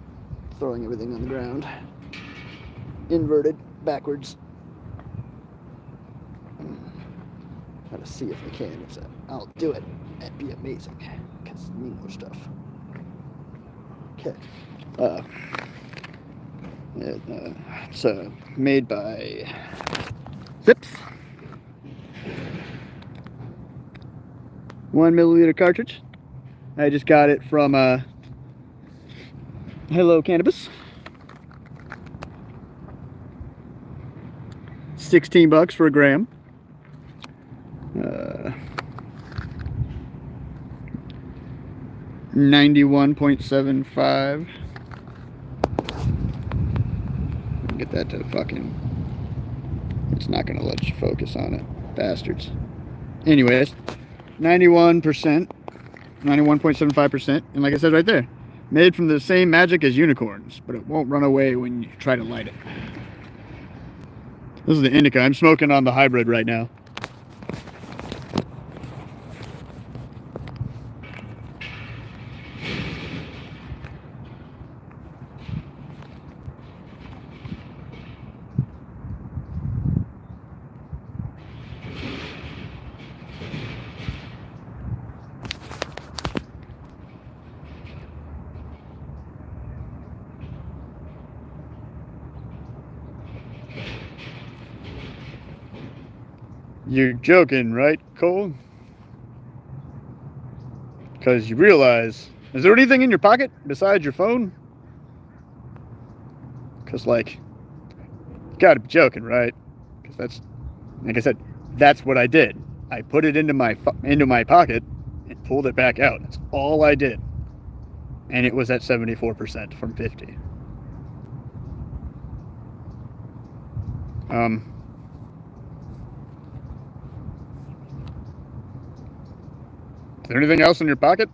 throwing everything on the ground. Inverted, backwards. Gotta see if I can. I'll do it. That'd be amazing. Because need more stuff. Okay. It's made by Zips. 1 milliliter cartridge. I just got it from Hello Cannabis. $16 for a gram. 91.75. Get that to fucking. It's not gonna let you focus on it, bastards. Anyways, 91%, 91.75%, and like I said right there, made from the same magic as unicorns, but it won't run away when you try to light it. This is the indica. I'm smoking on the hybrid right now. You're joking, right, Cole? Because you realize, is there anything in your pocket besides your phone? Because, like, you gotta be joking, right? Because that's, like I said, that's what I did. I put it into my pocket and pulled it back out. That's all I did. And it was at 74% from 50. Is there anything else in your pocket?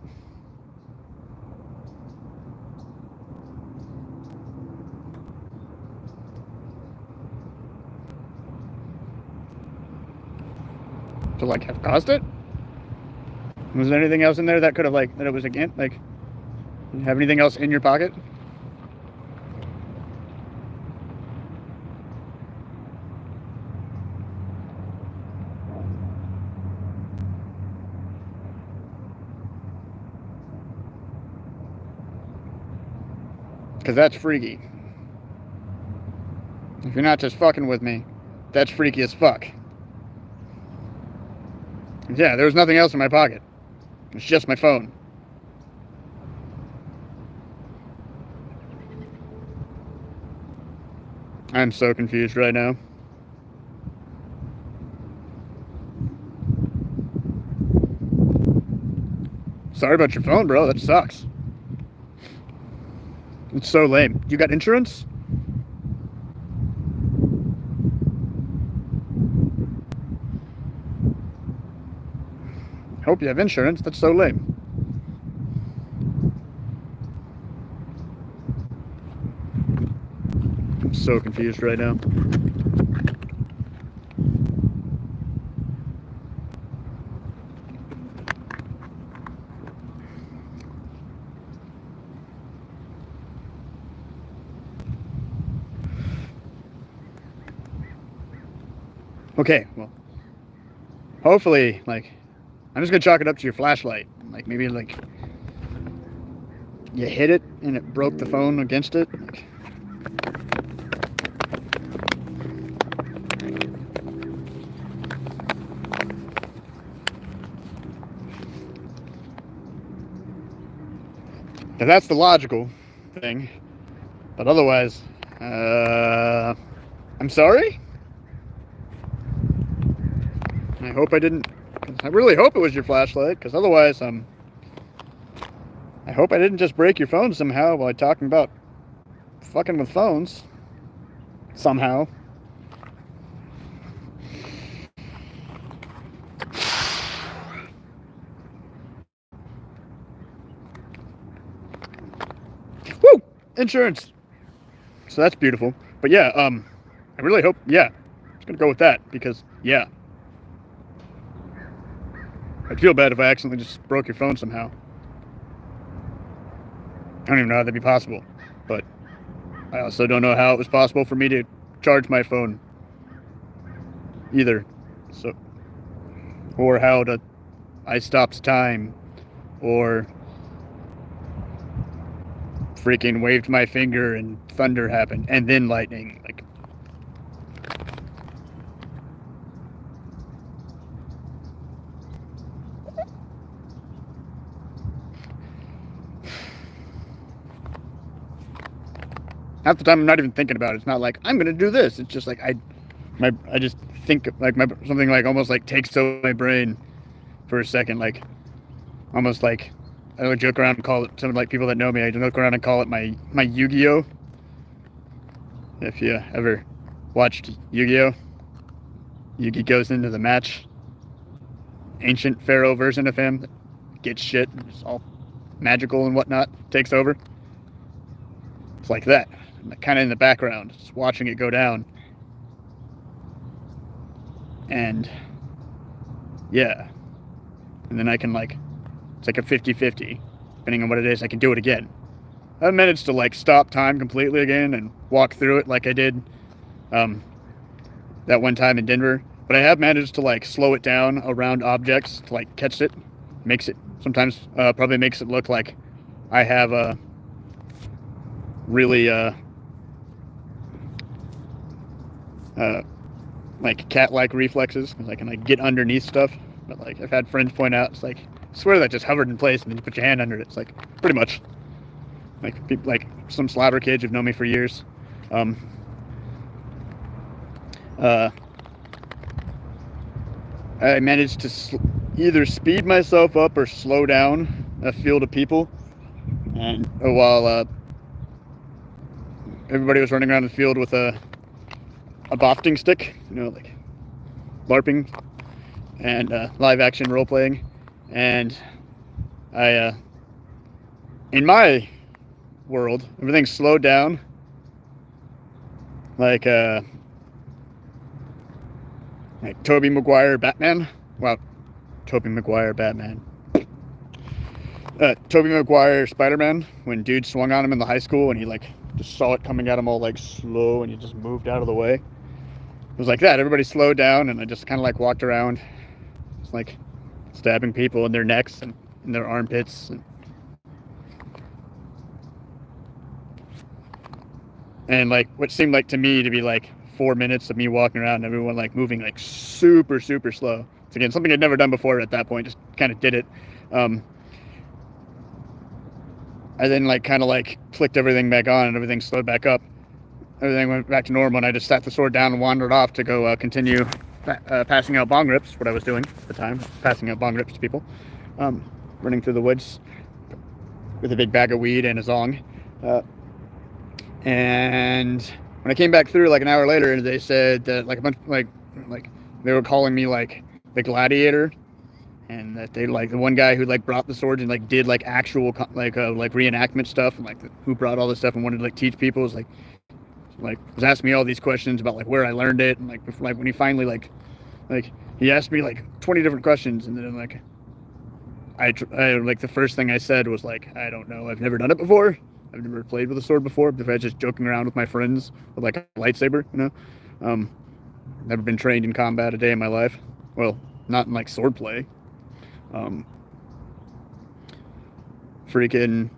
To like have caused it? Was there anything else in there that could have like that it was again like? Did you have anything else in your pocket? Because that's freaky. If you're not just fucking with me, that's freaky as fuck. Yeah, there was nothing else in my pocket. It's just my phone. I'm so confused right now. Sorry about your phone, bro. That sucks. It's so lame. You got insurance? Hope you have insurance. That's so lame. I'm so confused right now. Okay, well, hopefully, like, I'm just gonna chalk it up to your flashlight. Like, maybe, like, you hit it and it broke the phone against it. Like, that's the logical thing. But otherwise, I'm sorry? I hope I didn't... I really hope it was your flashlight, because otherwise, I hope I didn't just break your phone somehow while talking about fucking with phones. Somehow. Woo! Insurance! So that's beautiful. But yeah, I really hope, yeah, I'm just gonna go with that, because, yeah. I'd feel bad if I accidentally just broke your phone somehow. I don't even know how that'd be possible, but I also don't know how it was possible for me to charge my phone either. So, or how I stopped time, or freaking waved my finger and thunder happened, and then lightning. Like, half the time I'm not even thinking about it. It's not like I'm gonna do this. It's just like I just think like something like almost like takes over my brain for a second. Like almost like I would joke around and call it, some like people that know me, I joke around and call it my Yu-Gi-Oh. If you ever watched Yu-Gi-Oh, Yugi goes into the match. Ancient pharaoh version of him, gets shit, it's all magical and whatnot, takes over. It's like that. I'm kind of in the background, just watching it go down. And yeah. And then I can like, it's like a 50-50. Depending on what it is, I can do it again. I managed to like stop time completely again and walk through it like I did that one time in Denver. But I have managed to like slow it down around objects to like catch it. Makes it, sometimes probably makes it look like I have a really like cat-like reflexes, because I can like get underneath stuff. But like I've had friends point out, it's like, I swear that just hovered in place and then you put your hand under it. It's like pretty much like people, like some slobber kids who've known me for years. I managed to either speed myself up or slow down a field of people, and while everybody was running around the field with a bofting stick, you know, like LARPing and live action role playing, and I in my world everything slowed down like Tobey Maguire Batman. Wow, Tobey Maguire Batman. Tobey Maguire Spider-Man, when dude swung on him in the high school and he like just saw it coming at him all like slow and he just moved out of the way. It was like that. Everybody slowed down and I just kind of like walked around, just like stabbing people in their necks and in their armpits. And And like what seemed like to me to be like 4 minutes of me walking around and everyone like moving like super slow. It's again something I'd never done before at that point. Just kind of did it. I then like kind of like clicked everything back on and everything slowed back up. Everything went back to normal, and I just sat the sword down and wandered off to go continue passing out bong rips. What I was doing at the time, passing out bong rips to people, running through the woods with a big bag of weed and a zong. And when I came back through like an hour later, they said that like a bunch like they were calling me like the gladiator, and that they like the one guy who like brought the swords and like did like actual like reenactment stuff, and like who brought all this stuff and wanted to like teach people was like was asking me all these questions about like where I learned it, and like before, like when he finally like he asked me like 20 different questions, and then like I like the first thing I said was like, I don't know, I've never done it before. I've never played with a sword before. Besides just joking around with my friends with like a lightsaber, you know. Never been trained in combat a day in my life. Well, not in like sword play. Freaking,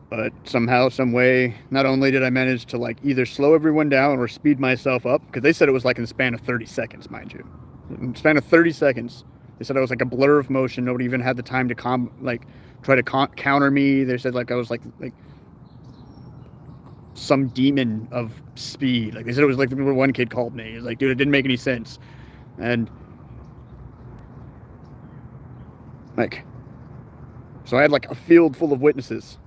but somehow, some way, not only did I manage to like either slow everyone down or speed myself up, because they said it was like in the span of 30 seconds, mind you. In the span of 30 seconds, they said I was like a blur of motion. Nobody even had the time to try to counter me. They said like I was like some demon of speed. Like they said it was like one kid called me. He was like, dude, it didn't make any sense. And like, so I had like a field full of witnesses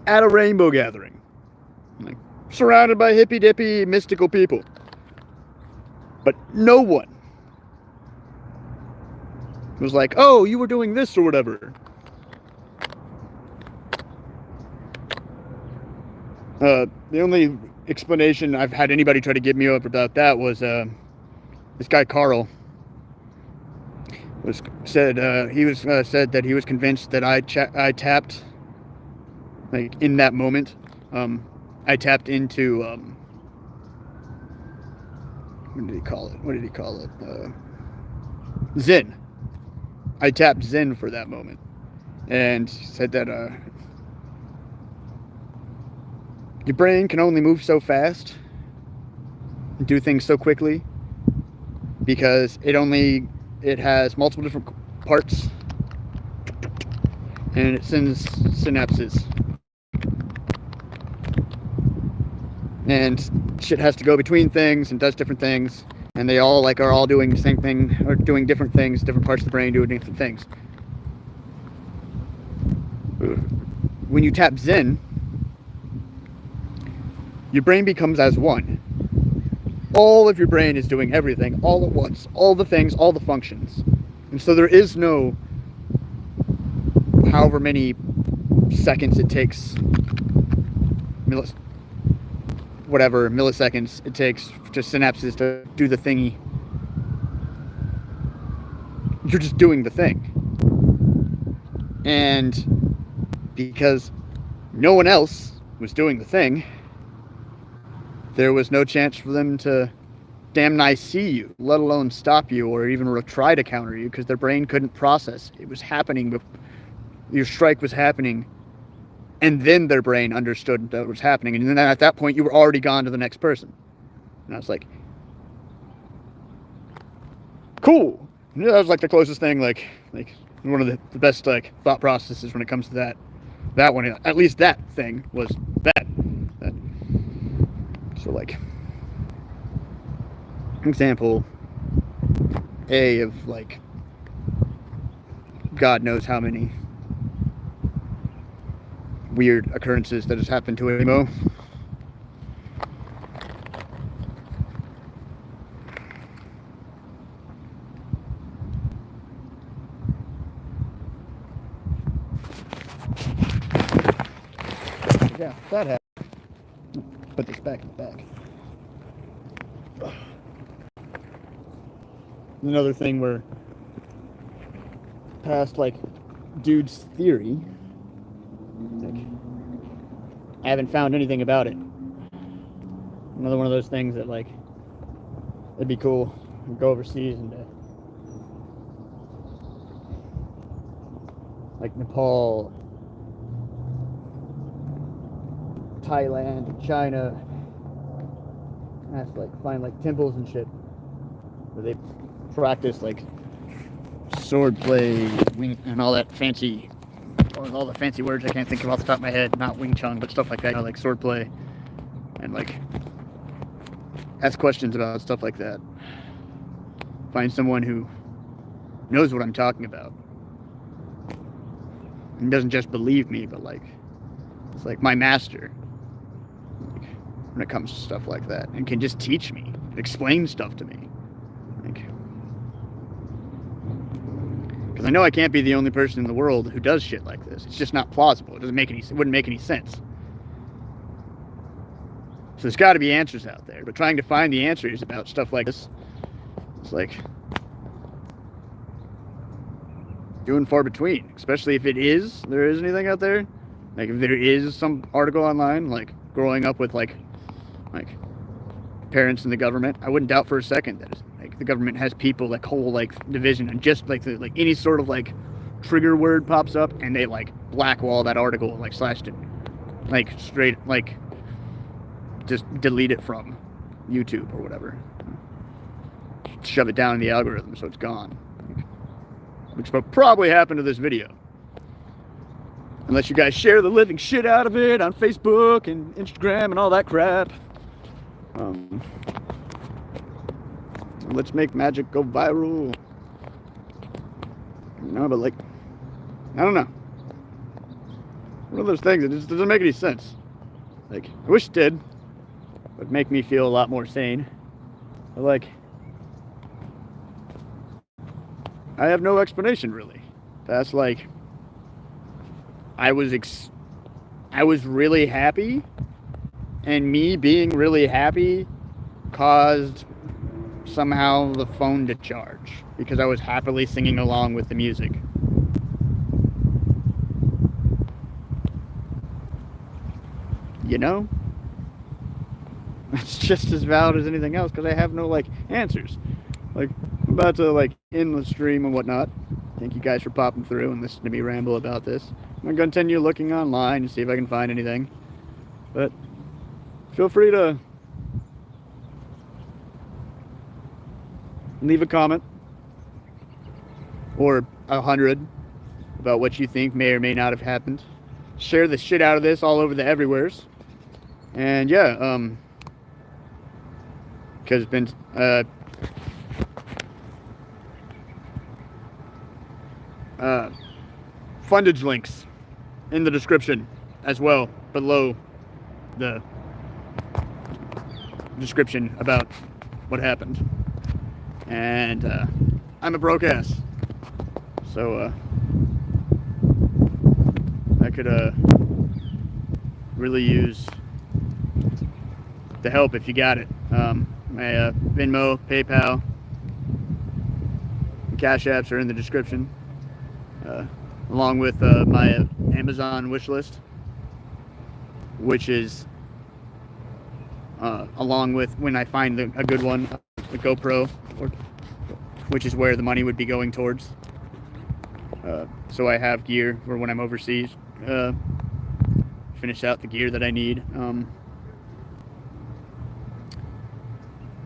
at a rainbow gathering, like surrounded by hippy dippy mystical people, but no one was like, oh, you were doing this or whatever. The only explanation I've had anybody try to give me up about that was this guy Carl said that he was convinced that I tapped like in that moment. I tapped into what did he call it? Zen. I tapped Zen for that moment, and said that your brain can only move so fast and do things so quickly because it has multiple different parts, and it sends synapses, and shit has to go between things and does different things, and they all like are all doing the same thing or doing different things. Different parts of the brain doing different things. When you tap Zen, your brain becomes as one. All of your brain is doing everything all at once, all the things, all the functions. And so there is no however many seconds it takes, milliseconds it takes to synapses to do the thingy. You're just doing the thing. And because no one else was doing the thing, there was no chance for them to damn nigh see you, let alone stop you or even try to counter you, because their brain couldn't process. It was happening. Your strike was happening, and then their brain understood that it was happening. And then at that point, you were already gone to the next person. And I was like, cool. And that was like the closest thing, like one of the best like thought processes when it comes to that one. At least that thing was that. So like, example A of like God knows how many weird occurrences that has happened to Emo. Yeah, that happened. Put this back in the bag. Another thing where past like dude's theory, like, I haven't found anything about it. Another one of those things that like it'd be cool to go overseas and like Nepal, Thailand, China. I have to like find like temples and shit where they practice like sword play, wing, and all that fancy, all the fancy words I can't think of off the top of my head. Not Wing Chun, but stuff like that, like sword play, and like ask questions about stuff like that. Find someone who knows what I'm talking about and doesn't just believe me, but like it's like my master, like, when it comes to stuff like that, and can just teach me, explain stuff to me, like, because I know I can't be the only person in the world who does shit like this. It's just not plausible. It wouldn't make any sense. So there's got to be answers out there, but trying to find the answers about stuff like this, it's like few and far between, especially if there is anything out there. Like if there is some article online, like growing up with like parents in the government, I wouldn't doubt for a second that like the government has people like whole like division, and just like any sort of like trigger word pops up and they like blackwall that article, like slashed it, like straight, like just delete it from YouTube or whatever, shove it down in the algorithm so it's gone, which will probably happen to this video. Unless you guys share the living shit out of it on Facebook and Instagram and all that crap. Let's make Majick go viral. No, but like, I don't know. One of those things that just doesn't make any sense. Like, I wish it did. It would make me feel a lot more sane. But like, I have no explanation really. That's like, I was really happy, and me being really happy caused somehow the phone to charge because I was happily singing along with the music. You know? It's just as valid as anything else because I have no like answers. Like, I'm about to like end the stream and whatnot. Thank you guys for popping through and listening to me ramble about this. I'm going to continue looking online and see if I can find anything. But feel free to leave a comment or 100 about what you think may or may not have happened. Share the shit out of this all over the everywheres. And yeah, because it's been fundage links in the description as well, below the description about what happened. And I'm a broke ass, so I could really use the help if you got it. My Venmo, PayPal, Cash Apps are in the description, along with my Amazon wish list, which is along with when I find a good one, the GoPro, which is where the money would be going towards. So I have gear for when I'm overseas, finish out the gear that I need.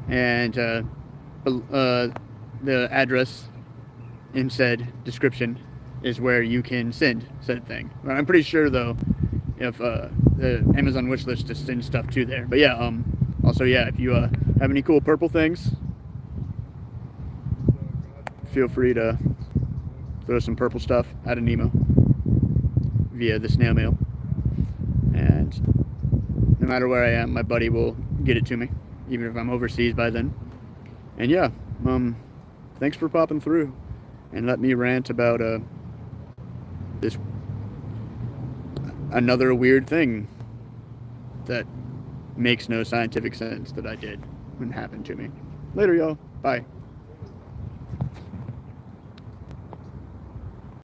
And the address in said description is where you can send said thing. I'm pretty sure though, if the Amazon wish list just sends stuff to there. But yeah, also yeah, if you have any cool purple things, feel free to throw some purple stuff at an email via the snail mail, and no matter where I am, my buddy will get it to me, even if I'm overseas by then. And yeah, thanks for popping through and let me rant about this another weird thing that makes no scientific sense that I did when it happened to me. Later, y'all. Bye.